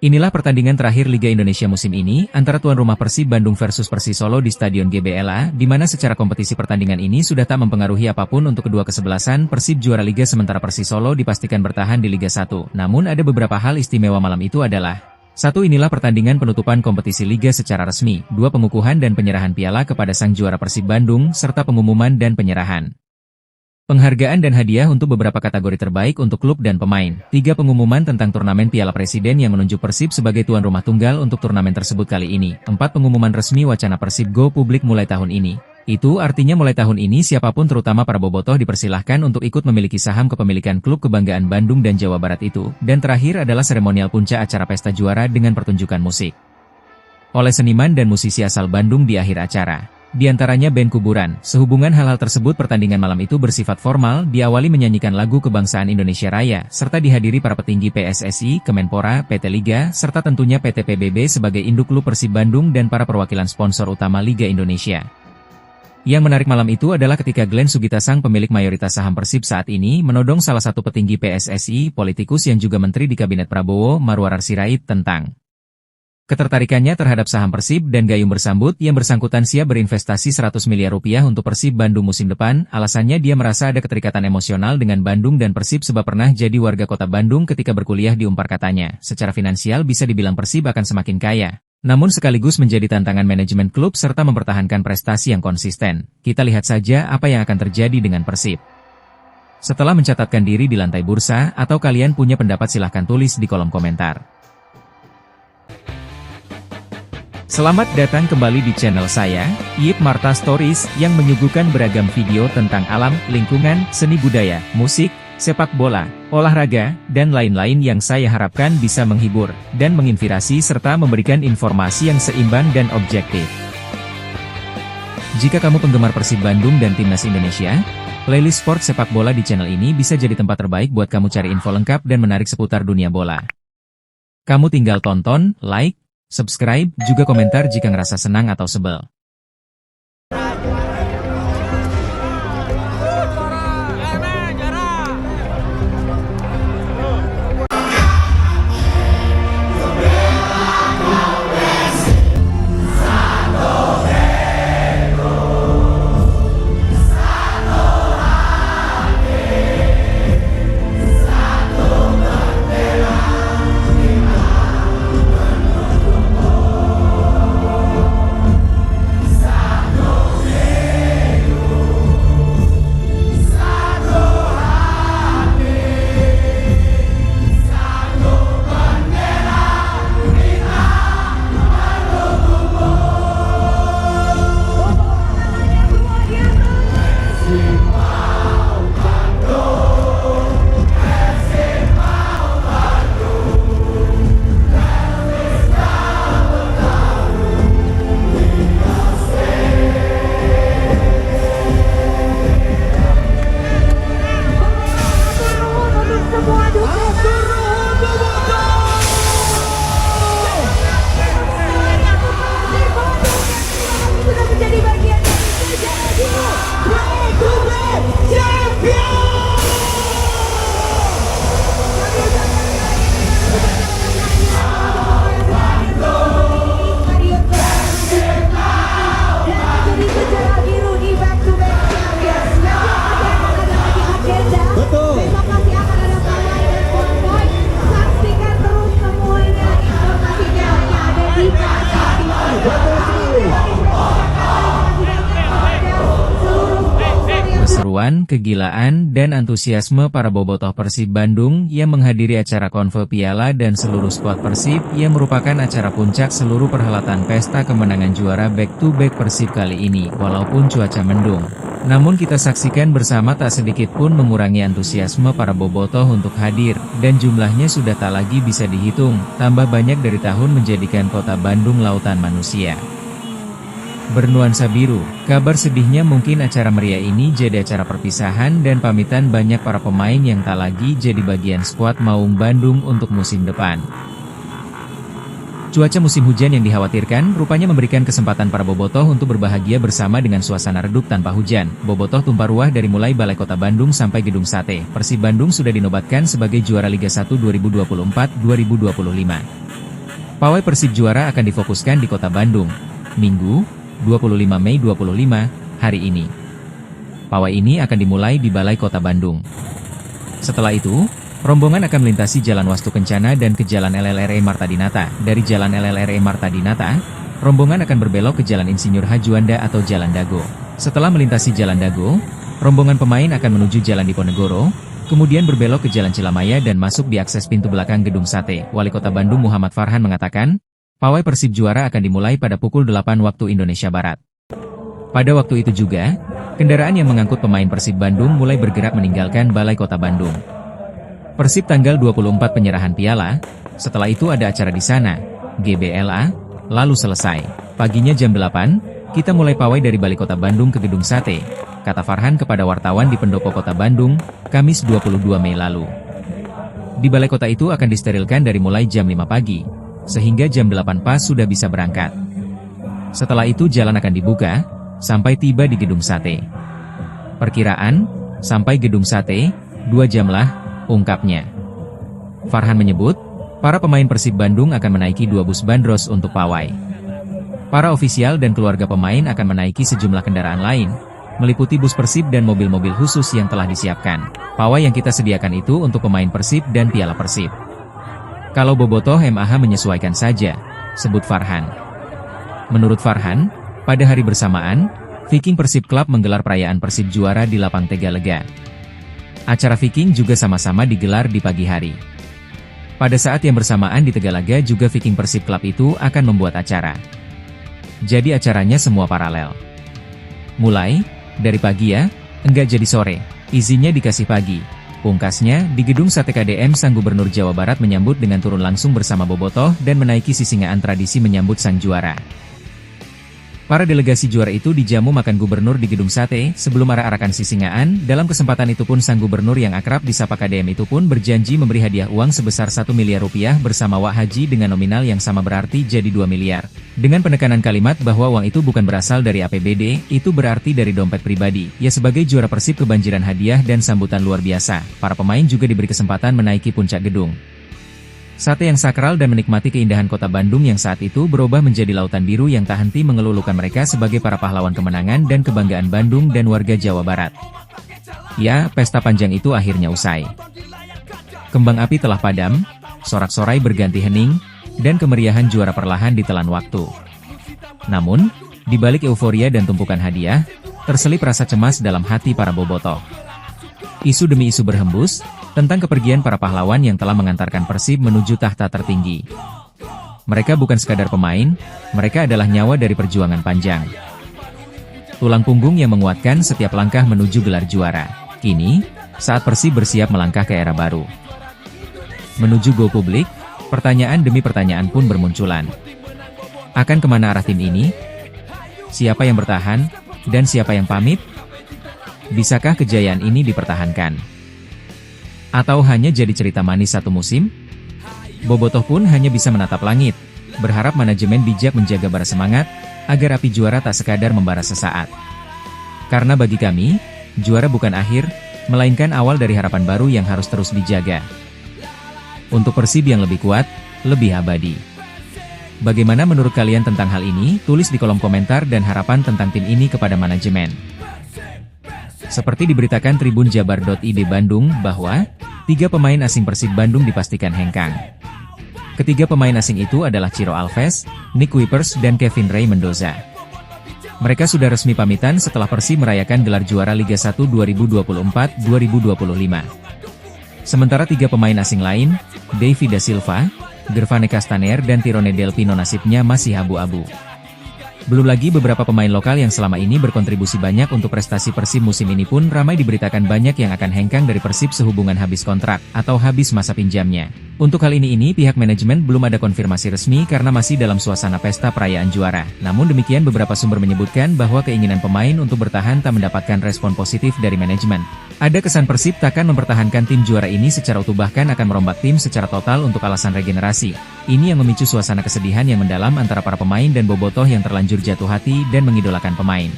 Inilah pertandingan terakhir Liga Indonesia musim ini, antara tuan rumah Persib Bandung versus Persis Solo di Stadion GBLA, di mana secara kompetisi pertandingan ini sudah tak mempengaruhi apapun untuk kedua kesebelasan. Persib juara Liga sementara Persis Solo dipastikan bertahan di Liga 1. Namun ada beberapa hal istimewa malam itu adalah: 1. Inilah pertandingan penutupan kompetisi Liga secara resmi, 2. Pengukuhan dan penyerahan piala kepada sang juara Persib Bandung, serta pengumuman dan penyerahan penghargaan dan hadiah untuk beberapa kategori terbaik untuk klub dan pemain. 3. Pengumuman tentang turnamen Piala Presiden yang menunjuk Persib sebagai tuan rumah tunggal untuk turnamen tersebut kali ini. 4. Pengumuman resmi wacana Persib Go publik mulai tahun ini. Itu artinya mulai tahun ini siapapun terutama para bobotoh dipersilahkan untuk ikut memiliki saham kepemilikan klub kebanggaan Bandung dan Jawa Barat itu. Dan terakhir adalah seremonial puncak acara pesta juara dengan pertunjukan musik oleh seniman dan musisi asal Bandung di akhir acara. Di antaranya band Kuburan. Sehubungan hal-hal tersebut, pertandingan malam itu bersifat formal, diawali menyanyikan lagu kebangsaan Indonesia Raya, serta dihadiri para petinggi PSSI, Kemenpora, PT Liga, serta tentunya PT PBB sebagai induk klub Persib Bandung dan para perwakilan sponsor utama Liga Indonesia. Yang menarik malam itu adalah ketika Glenn Sugita, sang pemilik mayoritas saham Persib saat ini, menodong salah satu petinggi PSSI, politikus yang juga menteri di Kabinet Prabowo, Marwarar Sirait, tentang ketertarikannya terhadap saham Persib dan gayung bersambut yang bersangkutan siap berinvestasi 100 miliar rupiah untuk Persib Bandung musim depan. Alasannya dia merasa ada keterikatan emosional dengan Bandung dan Persib sebab pernah jadi warga kota Bandung ketika berkuliah di Unpar katanya. Secara finansial bisa dibilang Persib akan semakin kaya, namun sekaligus menjadi tantangan manajemen klub serta mempertahankan prestasi yang konsisten. Kita lihat saja apa yang akan terjadi dengan Persib setelah mencatatkan diri di lantai bursa, atau kalian punya pendapat silahkan tulis di kolom komentar. Selamat datang kembali di channel saya, Yip Marta Stories, yang menyuguhkan beragam video tentang alam, lingkungan, seni budaya, musik, sepak bola, olahraga, dan lain-lain yang saya harapkan bisa menghibur dan menginspirasi serta memberikan informasi yang seimbang dan objektif. Jika kamu penggemar Persib Bandung dan Timnas Indonesia, playlist sport sepak bola di channel ini bisa jadi tempat terbaik buat kamu cari info lengkap dan menarik seputar dunia bola. Kamu tinggal tonton, like, subscribe, juga komentar jika ngerasa senang atau sebel. Kegilaan dan antusiasme para bobotoh Persib Bandung yang menghadiri acara konvo piala dan seluruh skuad Persib yang merupakan acara puncak seluruh perhelatan pesta kemenangan juara back-to-back Persib kali ini. Walaupun cuaca mendung, namun kita saksikan bersama tak sedikit pun mengurangi antusiasme para bobotoh untuk hadir, dan jumlahnya sudah tak lagi bisa dihitung, tambah banyak dari tahun menjadikan kota Bandung lautan manusia bernuansa biru. Kabar sedihnya mungkin acara meriah ini jadi acara perpisahan dan pamitan banyak para pemain yang tak lagi jadi bagian skuad Maung Bandung untuk musim depan. Cuaca musim hujan yang dikhawatirkan rupanya memberikan kesempatan para bobotoh untuk berbahagia bersama dengan suasana redup tanpa hujan. Bobotoh tumpah ruah dari mulai Balai Kota Bandung sampai Gedung Sate. Persib Bandung sudah dinobatkan sebagai juara Liga 1 2024-2025. Pawai Persib juara akan difokuskan di Kota Bandung, Minggu, 25 Mei 25, hari ini. Pawai ini akan dimulai di Balai Kota Bandung. Setelah itu, rombongan akan melintasi Jalan Wastu Kencana dan ke Jalan LLRE Marta Dinata. Dari Jalan LLRE Marta Dinata, rombongan akan berbelok ke Jalan Insinyur Hajuanda atau Jalan Dago. Setelah melintasi Jalan Dago, rombongan pemain akan menuju Jalan Diponegoro, kemudian berbelok ke Jalan Cilamaya dan masuk di akses pintu belakang Gedung Sate. Wali Kota Bandung Muhammad Farhan mengatakan, pawai Persib juara akan dimulai pada pukul 8 waktu Indonesia Barat. Pada waktu itu juga, kendaraan yang mengangkut pemain Persib Bandung mulai bergerak meninggalkan Balai Kota Bandung. Persib tanggal 24 penyerahan piala, setelah itu ada acara di sana, GBLA, lalu selesai. Paginya jam 8, kita mulai pawai dari Balai Kota Bandung ke Gedung Sate, kata Farhan kepada wartawan di Pendopo Kota Bandung, Kamis 22 Mei lalu. Di Balai Kota itu akan disterilkan dari mulai jam 5 pagi, sehingga jam 8 pas sudah bisa berangkat. Setelah itu jalan akan dibuka, sampai tiba di Gedung Sate. Perkiraan, sampai Gedung Sate, 2 jam lah, ungkapnya. Farhan menyebut, para pemain Persib Bandung akan menaiki 2 bus bandros untuk pawai. Para ofisial dan keluarga pemain akan menaiki sejumlah kendaraan lain, meliputi bus Persib dan mobil-mobil khusus yang telah disiapkan. Pawai yang kita sediakan itu untuk pemain Persib dan Piala Persib. Kalau bobotoh MAH menyesuaikan saja, sebut Farhan. Menurut Farhan, pada hari bersamaan, Viking Persib Club menggelar perayaan Persib juara di Lapang Tegalega. Acara Viking juga sama-sama digelar di pagi hari. Pada saat yang bersamaan di Tegalaga juga Viking Persib Club itu akan membuat acara. Jadi acaranya semua paralel. Mulai dari pagi ya, enggak jadi sore, izinnya dikasih pagi. Pungkasnya, di Gedung Sate KDM Sang Gubernur Jawa Barat menyambut dengan turun langsung bersama bobotoh dan menaiki sisingaan tradisi menyambut sang juara. Para delegasi juara itu dijamu makan gubernur di Gedung Sate sebelum arak-arakan sisingaan. Dalam kesempatan itu pun sang gubernur yang akrab disapa KDM itu pun berjanji memberi hadiah uang sebesar 1 miliar rupiah bersama Wak Haji dengan nominal yang sama berarti jadi 2 miliar. Dengan penekanan kalimat bahwa uang itu bukan berasal dari APBD, itu berarti dari dompet pribadi. Ya sebagai juara Persib kebanjiran hadiah dan sambutan luar biasa. Para pemain juga diberi kesempatan menaiki puncak gedung Sate yang sakral dan menikmati keindahan kota Bandung yang saat itu berubah menjadi lautan biru yang tak henti mengelulukan mereka sebagai para pahlawan kemenangan dan kebanggaan Bandung dan warga Jawa Barat. Ya, pesta panjang itu akhirnya usai. Kembang api telah padam, sorak-sorai berganti hening, dan kemeriahan juara perlahan ditelan waktu. Namun, di balik euforia dan tumpukan hadiah, terselip rasa cemas dalam hati para bobotoh. Isu demi isu berhembus, tentang kepergian para pahlawan yang telah mengantarkan Persib menuju tahta tertinggi. Mereka bukan sekadar pemain, mereka adalah nyawa dari perjuangan panjang. Tulang punggung yang menguatkan setiap langkah menuju gelar juara. Kini, saat Persib bersiap melangkah ke era baru. Menuju go publik, pertanyaan demi pertanyaan pun bermunculan. Akan kemana arah tim ini? Siapa yang bertahan? Dan siapa yang pamit? Bisakah kejayaan ini dipertahankan? Atau hanya jadi cerita manis satu musim? Bobotoh pun hanya bisa menatap langit, berharap manajemen bijak menjaga bara semangat, agar api juara tak sekadar membara sesaat. Karena bagi kami, juara bukan akhir, melainkan awal dari harapan baru yang harus terus dijaga. Untuk Persib yang lebih kuat, lebih abadi. Bagaimana menurut kalian tentang hal ini? Tulis di kolom komentar dan harapan tentang tim ini kepada manajemen. Seperti diberitakan Tribun Jabar.id Bandung bahwa 3 pemain asing Persib Bandung dipastikan hengkang. Ketiga pemain asing itu adalah Ciro Alves, Nick Kuipers, dan Kevin Ray Mendoza. Mereka sudah resmi pamitan setelah Persib merayakan gelar juara Liga 1 2024-2025. Sementara 3 pemain asing lain, Davy Da Silva, Gervane Castaner, dan Tirone Del Pino nasibnya masih abu-abu. Belum lagi beberapa pemain lokal yang selama ini berkontribusi banyak untuk prestasi Persib musim ini pun ramai diberitakan banyak yang akan hengkang dari Persib sehubungan habis kontrak, atau habis masa pinjamnya. Untuk hal ini pihak manajemen belum ada konfirmasi resmi karena masih dalam suasana pesta perayaan juara. Namun demikian beberapa sumber menyebutkan bahwa keinginan pemain untuk bertahan tak mendapatkan respon positif dari manajemen. Ada kesan Persib takkan mempertahankan tim juara ini secara utuh bahkan akan merombak tim secara total untuk alasan regenerasi. Ini yang memicu suasana kesedihan yang mendalam antara para pemain dan bobotoh yang terlanjur jatuh hati dan mengidolakan pemain.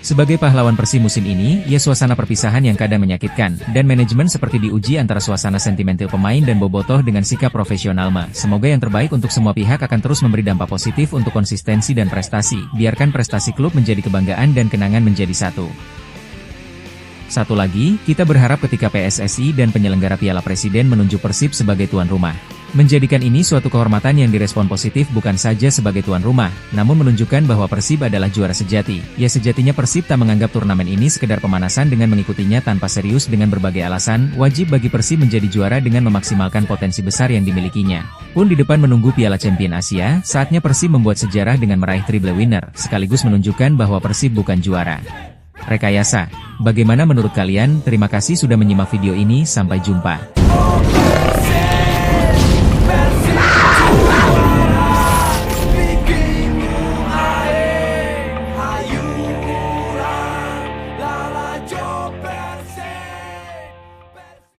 Sebagai pahlawan Persib musim ini, ya suasana perpisahan yang kadang menyakitkan, dan manajemen seperti diuji antara suasana sentimental pemain dan bobotoh dengan sikap profesional. Semoga yang terbaik untuk semua pihak akan terus memberi dampak positif untuk konsistensi dan prestasi. Biarkan prestasi klub menjadi kebanggaan dan kenangan menjadi satu. Satu lagi, kita berharap ketika PSSI dan penyelenggara Piala Presiden menunjuk Persib sebagai tuan rumah. Menjadikan ini suatu kehormatan yang direspon positif bukan saja sebagai tuan rumah, namun menunjukkan bahwa Persib adalah juara sejati. Ya sejatinya Persib tak menganggap turnamen ini sekedar pemanasan dengan mengikutinya tanpa serius dengan berbagai alasan. Wajib bagi Persib menjadi juara dengan memaksimalkan potensi besar yang dimilikinya. Pun di depan menunggu Piala Champion Asia, saatnya Persib membuat sejarah dengan meraih triple winner, sekaligus menunjukkan bahwa Persib bukan juara rekayasa. Bagaimana menurut kalian? Terima kasih sudah menyimak video ini, sampai jumpa.